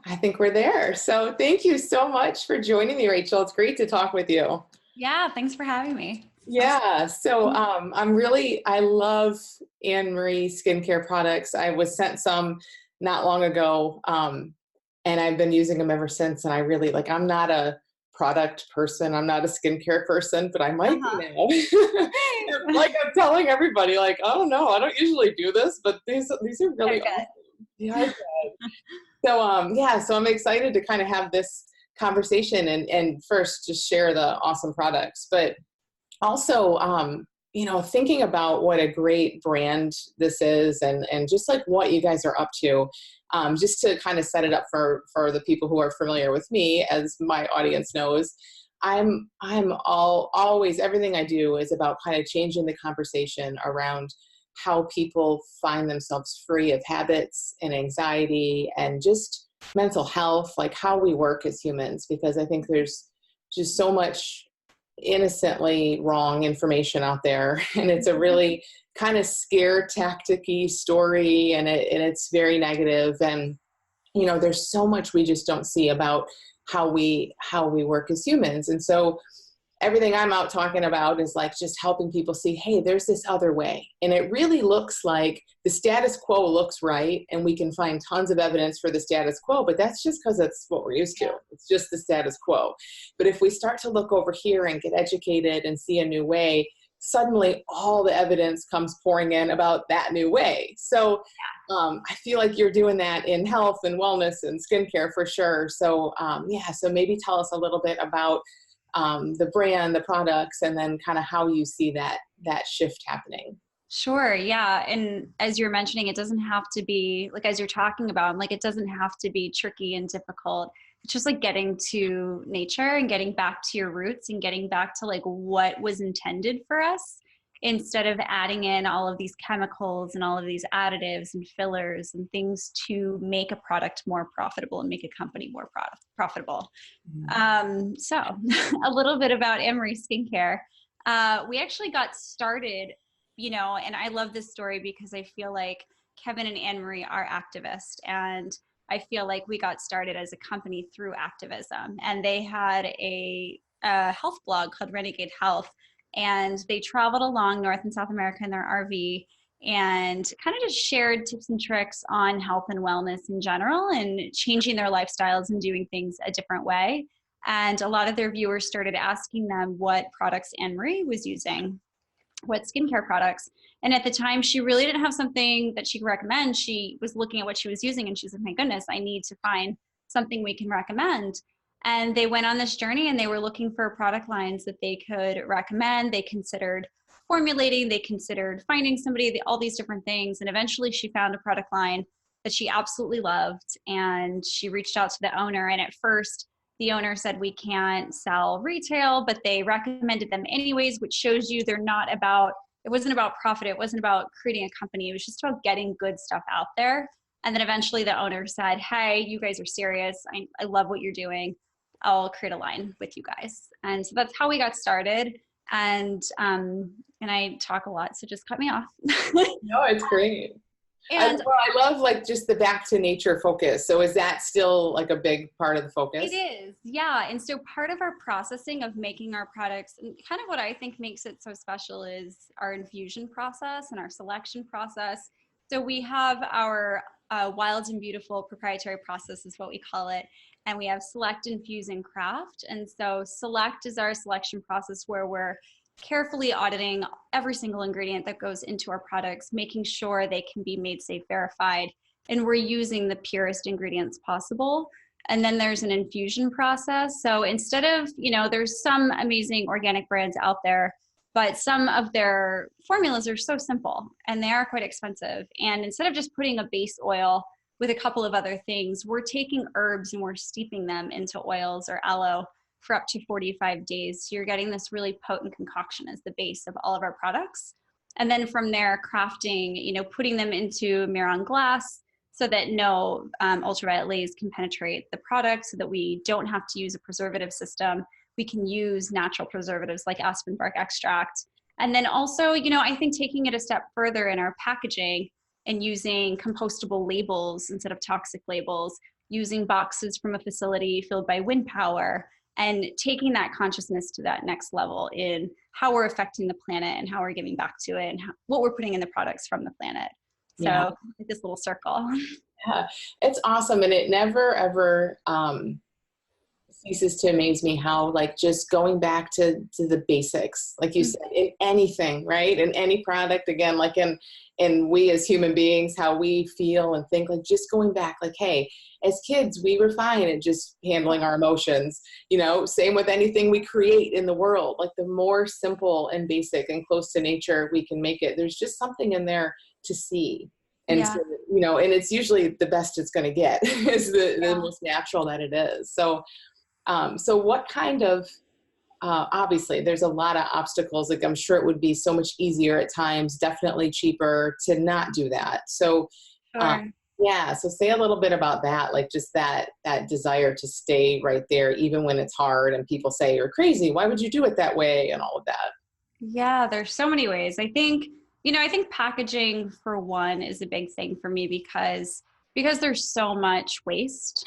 I think we're there. So thank you so much for joining me, Rachel. It's great to talk with you. Yeah, thanks for having me. Awesome. Yeah, so I love AnnMarie Skincare products. I was sent some not long ago, and I've been using them ever since. And I really like, I'm not a product person, I'm not a skincare person, but I might be Uh-huh. now. Great. Like I'm telling everybody, like, oh no, I don't usually do this, but these are They're really good. awesome. Yeah. So yeah, so I'm excited to kind of have this conversation and first just share the awesome products, but also thinking about what a great brand this is and just like what you guys are up to, just to kind of set it up for the people who are familiar with me, as my audience knows. I'm always, everything I do is about kind of changing the conversation around how people find themselves free of habits and anxiety and just mental health, like how we work as humans, because I think there's just so much innocently wrong information out there. And it's a really kind of scare tactic-y story, and it's very negative. And there's so much we just don't see about how we work as humans. And so everything I'm out talking about is like just helping people see, hey, there's this other way. And it really looks like the status quo looks right. And we can find tons of evidence for the status quo, but that's just because that's what we're used to. It's just the status quo. But if we start to look over here and get educated and see a new way, suddenly all the evidence comes pouring in about that new way. So I feel like you're doing that in health and wellness and skincare for sure. So so maybe tell us a little bit about the brand, the products, and then kind of how you see that shift happening. Sure. Yeah. And as you're mentioning, it doesn't have to be like, as you're talking about, like, it doesn't have to be tricky and difficult. It's just like getting to nature and getting back to your roots and getting back to like what was intended for us, instead of adding in all of these chemicals and all of these additives and fillers and things to make a product more profitable and make a company more profitable. So a little bit about AnnMarie Skincare. We actually got started, and I love this story because I feel like Kevin and AnnMarie are activists, and I feel like we got started as a company through activism. And they had a health blog called Renegade Health, and they traveled along North and South America in their RV and kind of just shared tips and tricks on health and wellness in general and changing their lifestyles and doing things a different way. And a lot of their viewers started asking them what products AnnMarie was using, what skincare products. And at the time, she really didn't have something that she could recommend. She was looking at what she was using and she's like, my goodness, I need to find something we can recommend. And they went on this journey and they were looking for product lines that they could recommend. They considered formulating, they considered finding somebody, all these different things. And eventually she found a product line that she absolutely loved. And she reached out to the owner. And at first, the owner said, we can't sell retail, but they recommended them anyways, which shows you they're not about, it wasn't about profit. It wasn't about creating a company. It was just about getting good stuff out there. And then eventually the owner said, hey, you guys are serious. I love what you're doing. I'll create a line with you guys. And so that's how we got started. And I talk a lot, so just cut me off. No, it's great. And I love like just the back to nature focus. So is that still like a big part of the focus? it is, yeah. And so part of our processing of making our products, and kind of what I think makes it so special, is our infusion process and our selection process. So we have our Wild and Beautiful proprietary process is what we call it. And we have Select, Infuse, and Craft. And so Select is our selection process where we're carefully auditing every single ingredient that goes into our products, making sure they can be made safe, verified, and we're using the purest ingredients possible. And then there's an infusion process. So instead of, there's some amazing organic brands out there, but some of their formulas are so simple and they are quite expensive. And instead of just putting a base oil with a couple of other things, we're taking herbs and we're steeping them into oils or aloe for up to 45 days. So you're getting this really potent concoction as the base of all of our products. And then from there, crafting, putting them into Miron glass so that no ultraviolet rays can penetrate the product, so that we don't have to use a preservative system. We can use natural preservatives like aspen bark extract. And then also, I think taking it a step further in our packaging and using compostable labels instead of toxic labels using boxes from a facility filled by wind power, and taking that consciousness to that next level in how we're affecting the planet and how we're giving back to it and what we're putting in the products from the planet. Yeah. So this little circle. Yeah, it's awesome. And it never, ever, ceases to amaze me how, like, just going back to the basics, like you said, in anything, right? In any product, again, like in we as human beings, how we feel and think, like just going back, like, hey, as kids, we were fine at just handling our emotions, same with anything we create in the world. Like the more simple and basic and close to nature we can make it, there's just something in there to see. And, Yeah. so, and it's usually the best it's going to get is the most natural that it is. So what kind of, obviously there's a lot of obstacles. Like I'm sure it would be so much easier at times, definitely cheaper to not do that. So, Sure. yeah. So say a little bit about that, like just that desire to stay right there, even when it's hard and people say you're crazy. Why would you do it that way? And all of that. Yeah, there's so many ways. I think packaging for one is a big thing for me because there's so much waste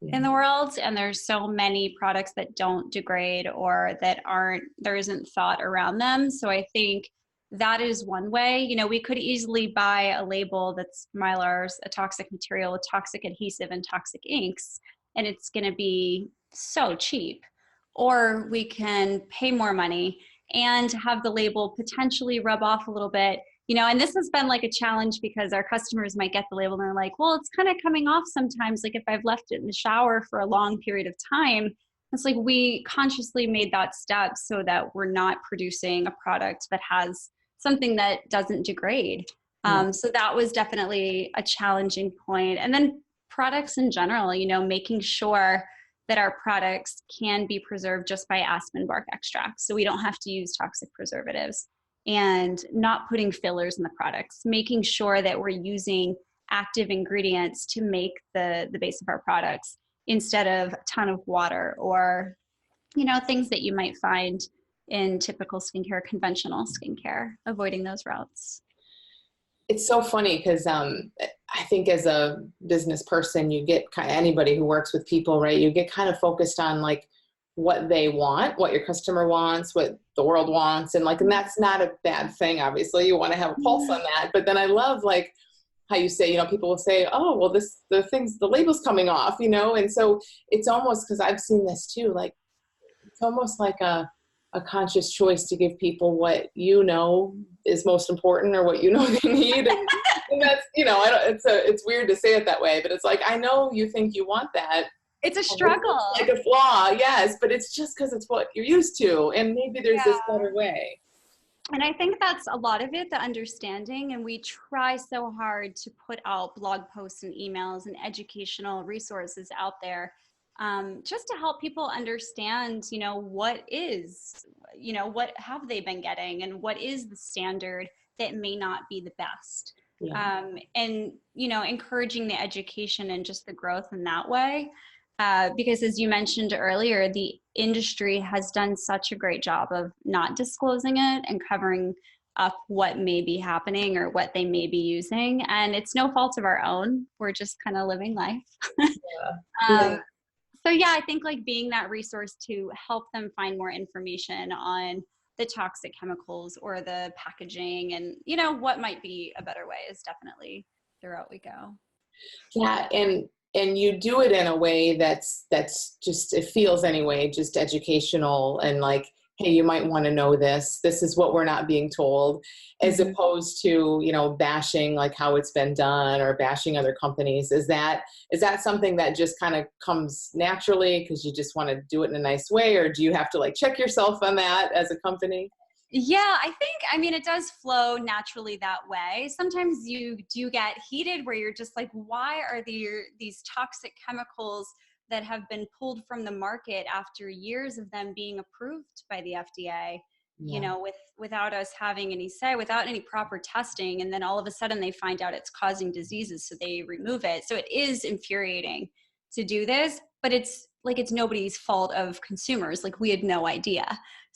in the world, and there's so many products that don't degrade or there isn't thought around them. So I think that is one way. We could easily buy a label that's Mylar's a toxic material with toxic adhesive and toxic inks, and it's going to be so cheap. Or we can pay more money and have the label potentially rub off a little bit. And this has been like a challenge because our customers might get the label and they're like, well, it's kind of coming off sometimes. Like if I've left it in the shower for a long period of time, it's like we consciously made that step so that we're not producing a product that has something that doesn't degrade. So that was definitely a challenging point. And then products in general, making sure that our products can be preserved just by aspen bark extracts. So we don't have to use toxic preservatives, and not putting fillers in the products, making sure that we're using active ingredients to make the base of our products instead of a ton of water or, things that you might find in typical skincare, conventional skincare, avoiding those routes. It's so funny because I think as a business person, you get kind of anybody who works with people, right? You get kind of focused on like what they want, what your customer wants, what the world wants. And that's not a bad thing. Obviously you want to have a pulse on that. But then I love like how you say, people will say, oh, well, the label's coming off, and so it's almost, because I've seen this too, like it's almost like a conscious choice to give people what is most important or what they need. And that's, it's weird to say it that way, but it's like, I know you think you want that. It's a struggle. It's like a flaw, yes, but it's just because it's what you're used to. And maybe there's this better way. And I think that's a lot of it, the understanding. And we try so hard to put out blog posts and emails and educational resources out there, just to help people understand, what have they been getting and what is the standard that may not be the best. Yeah. And, encouraging the education and just the growth in that way. Because as you mentioned earlier, the industry has done such a great job of not disclosing it and covering up what may be happening or what they may be using. And it's no fault of our own. We're just kind of living life. So I think like being that resource to help them find more information on the toxic chemicals or the packaging and, what might be a better way is definitely the route we go. Yeah. And you do it in a way that's just, it feels anyway, just educational and like, hey, you might want to know this. This is what we're not being told, as opposed to, bashing like how it's been done or bashing other companies. Is that something that just kind of comes naturally because you just want to do it in a nice way? Or do you have to like check yourself on that as a company? Yeah, it does flow naturally that way. Sometimes you do get heated where you're just like, why are these toxic chemicals that have been pulled from the market after years of them being approved by the FDA, without us having any say, without any proper testing. And then all of a sudden they find out it's causing diseases, so they remove it. So it is infuriating to do this, but it's nobody's fault of consumers. Like we had no idea.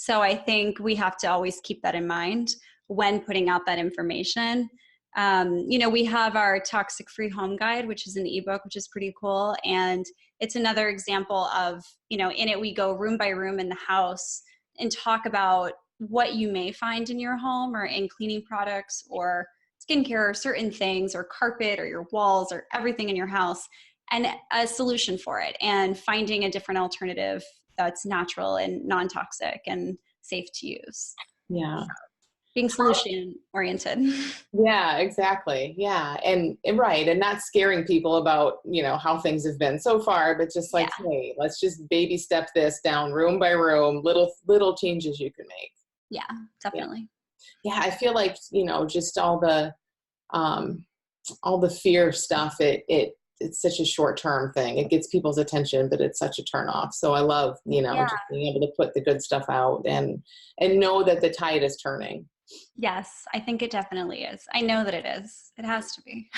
So I think we have to always keep that in mind when putting out that information. We have our Toxic Free Home Guide, which is an ebook, which is pretty cool. And it's another example of, in it, we go room by room in the house and talk about what you may find in your home or in cleaning products or skincare or certain things or carpet or your walls or everything in your house, and a solution for it, and finding a different alternative that's natural and non-toxic and safe to use. Yeah. Being solution oriented. Yeah, exactly. Yeah. And right. And not scaring people about, how things have been so far, but just like, hey, let's just baby step this down room by room, little changes you can make. Yeah, definitely. Yeah. I feel like, just all the fear stuff, it's such a short-term thing. It gets people's attention, but it's such a turnoff. So I love, just being able to put the good stuff out and know that the tide is turning. Yes, I think it definitely is. I know that it is. It has to be.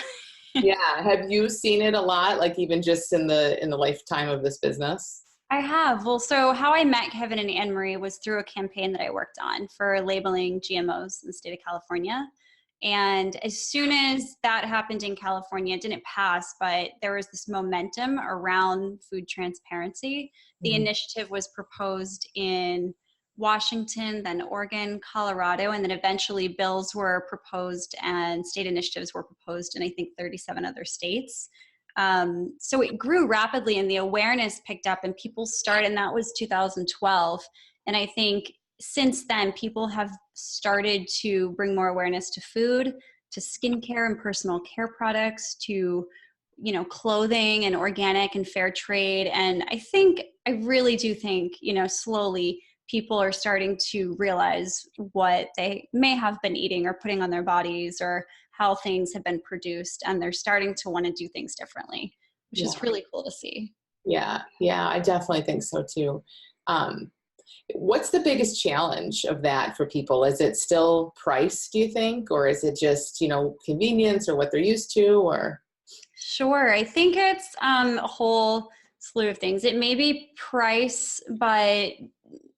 Yeah. Have you seen it a lot, like even just in the lifetime of this business? I have. Well, so how I met Kevin and AnnMarie was through a campaign that I worked on for labeling GMOs in the state of California. And as soon as that happened in California, it didn't pass, but there was this momentum around food transparency. The initiative was proposed in Washington, then Oregon, Colorado, and then eventually bills were proposed and state initiatives were proposed in, I think, 37 other states. So it grew rapidly and the awareness picked up and people started, and that was 2012. And I think since then, people have started to bring more awareness to food, to skincare and personal care products, to, clothing and organic and fair trade. And I really do think, slowly people are starting to realize what they may have been eating or putting on their bodies or how things have been produced, and they're starting to want to do things differently, which is really cool to see. Yeah, I definitely think so too. What's the biggest challenge of that for people? Is it still price, do you think, or is it just, convenience or what they're used to, or? Sure, I think it's a whole slew of things. It may be price, but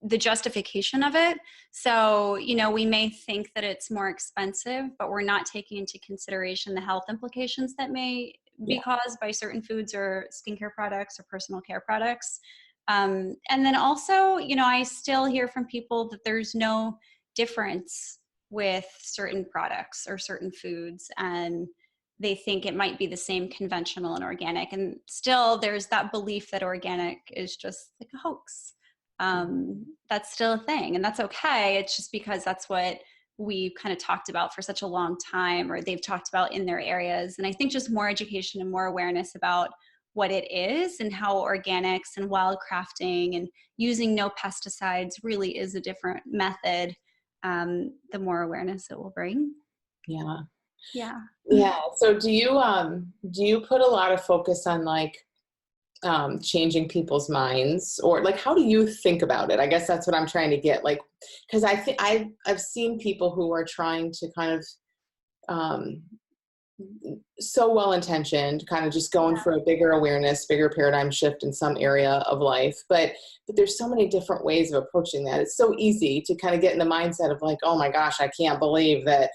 the justification of it. So, we may think that it's more expensive, but we're not taking into consideration the health implications that may be caused by certain foods or skincare products or personal care products. And then also, I still hear from people that there's no difference with certain products or certain foods, and they think it might be the same conventional and organic. And still there's that belief that organic is just like a hoax. That's still a thing, and that's okay. It's just because that's what we kind of talked about for such a long time, or they've talked about in their areas. And I think just more education and more awareness about what it is and how organics and wild crafting and using no pesticides really is a different method, the more awareness it will bring. Yeah. So do you put a lot of focus on changing people's minds, or how do you think about it? I guess that's what I'm trying to get, because I think I've seen people who are trying to kind of so well-intentioned, kind of just going for a bigger awareness, bigger paradigm shift in some area of life. But there's so many different ways of approaching that. It's so easy to kind of get in the mindset of oh my gosh, I can't believe that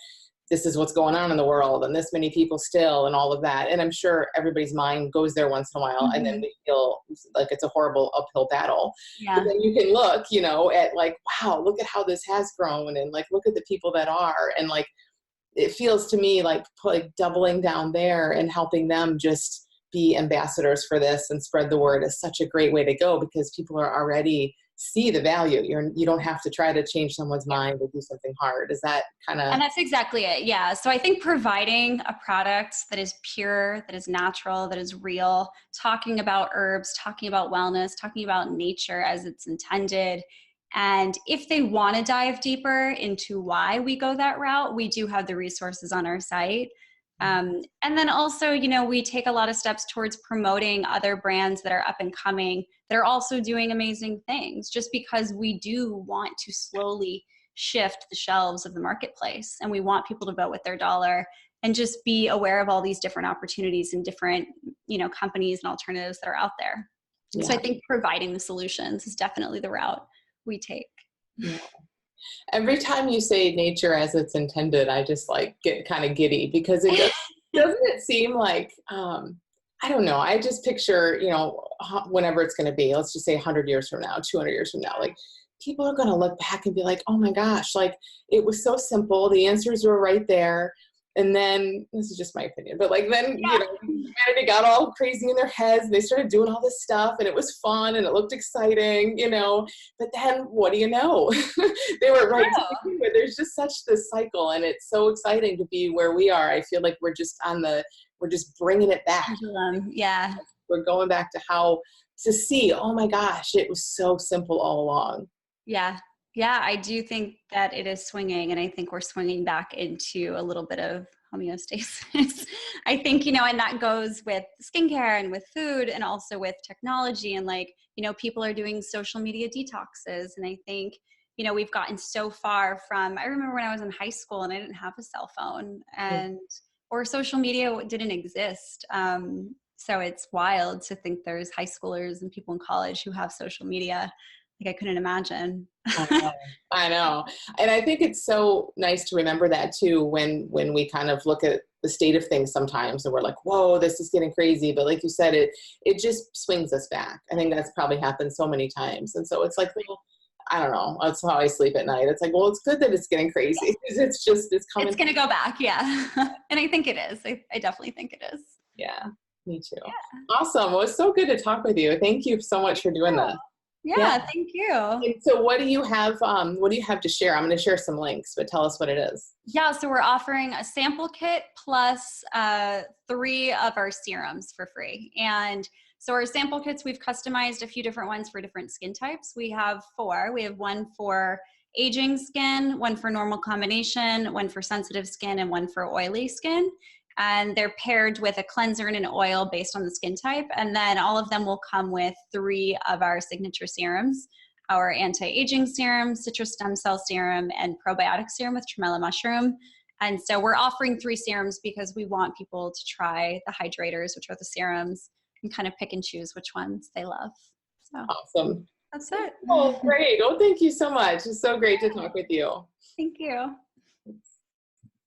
this is what's going on in the world and this many people still and all of that. And I'm sure everybody's mind goes there once in a while, and then we feel like it's a horrible uphill battle. But then you can look, at wow, look at how this has grown, and look at the people that are, and it feels to me like doubling down there and helping them just be ambassadors for this and spread the word is such a great way to go, because people are already see the value. You don't have to try to change someone's mind or do something hard. Is that kind of? And that's exactly it. Yeah. So I think providing a product that is pure, that is natural, that is real, talking about herbs, talking about wellness, talking about nature as it's intended. And if they want to dive deeper into why we go that route, we do have the resources on our site. And then also, we take a lot of steps towards promoting other brands that are up and coming that are also doing amazing things, just because we do want to slowly shift the shelves of the marketplace. And we want people to vote with their dollar and just be aware of all these different opportunities and different, companies and alternatives that are out there. So I think providing the solutions is definitely the route we take. Every time you say nature as it's intended, I just like get kind of giddy because it does, doesn't it seem like, I don't know. I just picture, you know, whenever it's going to be, let's just say 100 years from now, 200 years from now, like people are going to look back and be like, oh my gosh, like it was so simple. The answers were right there. And then, this is just my opinion, but like then, you know, humanity got all crazy in their heads and they started doing all this stuff and it was fun and it looked exciting, you know, but then what do you know? They were right to begin with. There's just such this cycle and it's so exciting to be where we are. I feel like we're just we're just bringing it back. Yeah. We're going back to how to see, oh my gosh, it was so simple all along. Yeah. Yeah, I do think that it is swinging, and I think we're swinging back into a little bit of homeostasis. I think, you know, and that goes with skincare and with food and also with technology. And like, you know, people are doing social media detoxes. And I think, you know, we've gotten so far from, I remember when I was in high school and I didn't have a cell phone and, or social media didn't exist. So it's wild to think there's high schoolers and people in college who have social media. Like I couldn't imagine. I know. And I think it's so nice to remember that too, when we kind of look at the state of things sometimes and we're like, whoa, this is getting crazy. But like you said, it just swings us back. I think that's probably happened so many times. And so it's like, well, I don't know. That's how I sleep at night. It's like, well, it's good that it's getting crazy. It's coming. It's going to go back. Yeah. And I think it is. I definitely think it is. Yeah, me too. Yeah. Awesome. Well, it's so good to talk with you. Thank you so much for doing this. Yeah, thank you. And so what do you have to share? I'm going to share some links, but tell us what it is. Yeah, so we're offering a sample kit plus 3 of our serums for free. And so our sample kits, we've customized a few different ones for different skin types. We have 4. We have one for aging skin, one for normal combination, one for sensitive skin, and one for oily skin. And they're paired with a cleanser and an oil based on the skin type. And then all of them will come with 3 of our signature serums, our anti-aging serum, citrus stem cell serum, and probiotic serum with tremella mushroom. And so we're offering 3 serums because we want people to try the hydrators, which are the serums, and kind of pick and choose which ones they love. So awesome. That's it. Oh, great. Oh, thank you so much. It's so great to talk with you. Thank you.